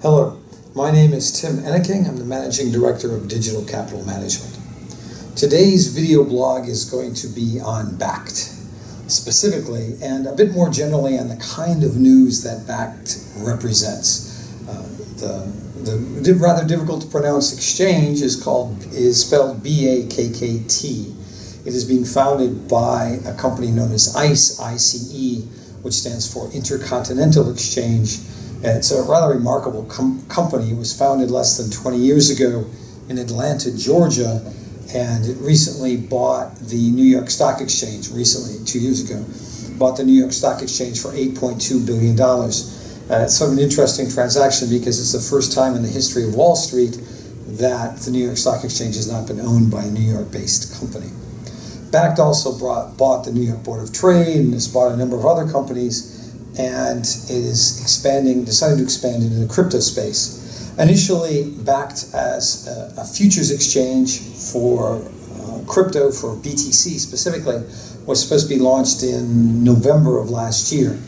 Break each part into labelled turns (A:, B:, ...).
A: Hello, my name is Tim Enneking. I'm the Managing Director of Digital Capital Management. Today's video blog is going to be on BAKKT specifically, and a bit more generally on the kind of news that BAKKT represents. The rather difficult to pronounce exchange is spelled BAKKT. It is being founded by a company known as ICE, which stands for Intercontinental Exchange. It's a rather remarkable company. It was founded less than 20 years ago in Atlanta, Georgia, and it recently bought the New York Stock Exchange, 2 years ago, bought the New York Stock Exchange for $8.2 billion. It's sort of an interesting transaction because it's the first time in the history of Wall Street that the New York Stock Exchange has not been owned by a New York-based company. BAKKT also bought the New York Board of Trade and has bought a number of other companies, and it is decided to expand into the crypto space. Initially backed as a futures exchange for crypto, for BTC specifically, was supposed to be launched in November of last year.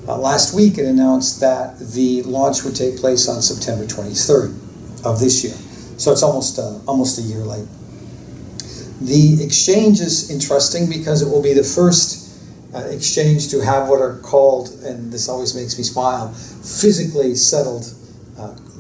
A: Last week it announced that the launch would take place on September 23rd of this year. So it's almost a year late. The exchange is interesting because it will be the first exchange to have what are called, and this always makes me smile, physically settled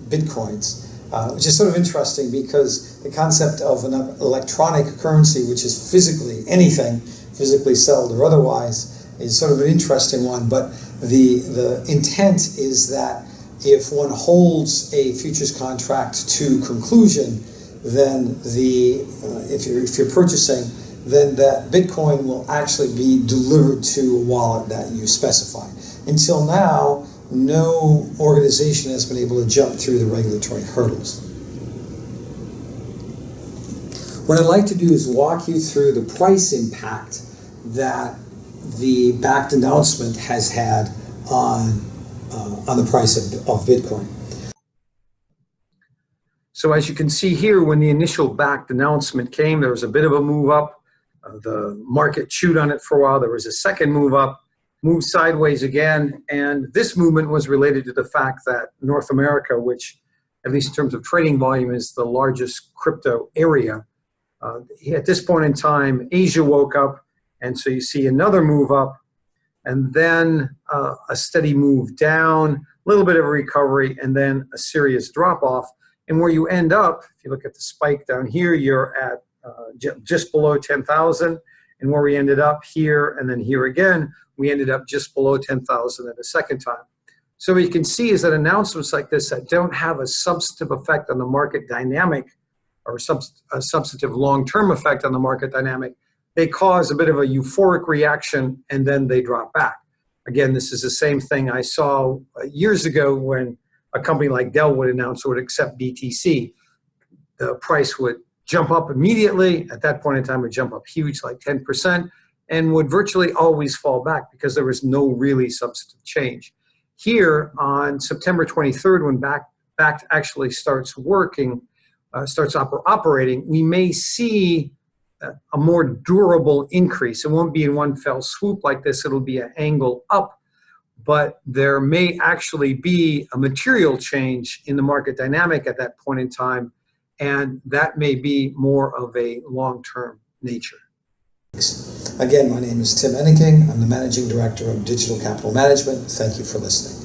A: bitcoins, which is sort of interesting because the concept of an electronic currency, which is physically anything, physically settled or otherwise, is sort of an interesting one. But the intent is that if one holds a futures contract to conclusion, then if you're purchasing, then that Bitcoin will actually be delivered to a wallet that you specify. Until now, no organization has been able to jump through the regulatory hurdles. What I'd like to do is walk you through the price impact that the BAKKT announcement has had on the price of Bitcoin. So as you can see here, when the initial BAKKT announcement came, there was a bit of a move up. The market chewed on it for a while. There was a second move up, moved sideways again, and this movement was related to the fact that North America, which at least in terms of trading volume is the largest crypto area, at this point in time, Asia woke up, and so you see another move up, and then a steady move down, a little bit of a recovery, and then a serious drop off. And where you end up, if you look at the spike down here, you're at just below 10,000, and where we ended up here and then here again, we ended up just below 10,000 at the second time. So what you can see is that announcements like this that don't have a substantive effect on the market dynamic or a substantive long-term effect on the market dynamic, they cause a bit of a euphoric reaction and then they drop back. Again, this is the same thing I saw years ago when a company like Dell would announce it would accept BTC. The price would jump up immediately. At that point in time, it would jump up huge, like 10%, and would virtually always fall back because there was no really substantive change. Here on September 23rd, when BAKKT actually starts working, operating, we may see a more durable increase. It won't be in one fell swoop like this. It'll be an angle up, but there may actually be a material change in the market dynamic at that point in time, and that may be more of a long-term nature. Again, my name is Tim Enneking. I'm the Managing Director of Digital Capital Management. Thank you for listening.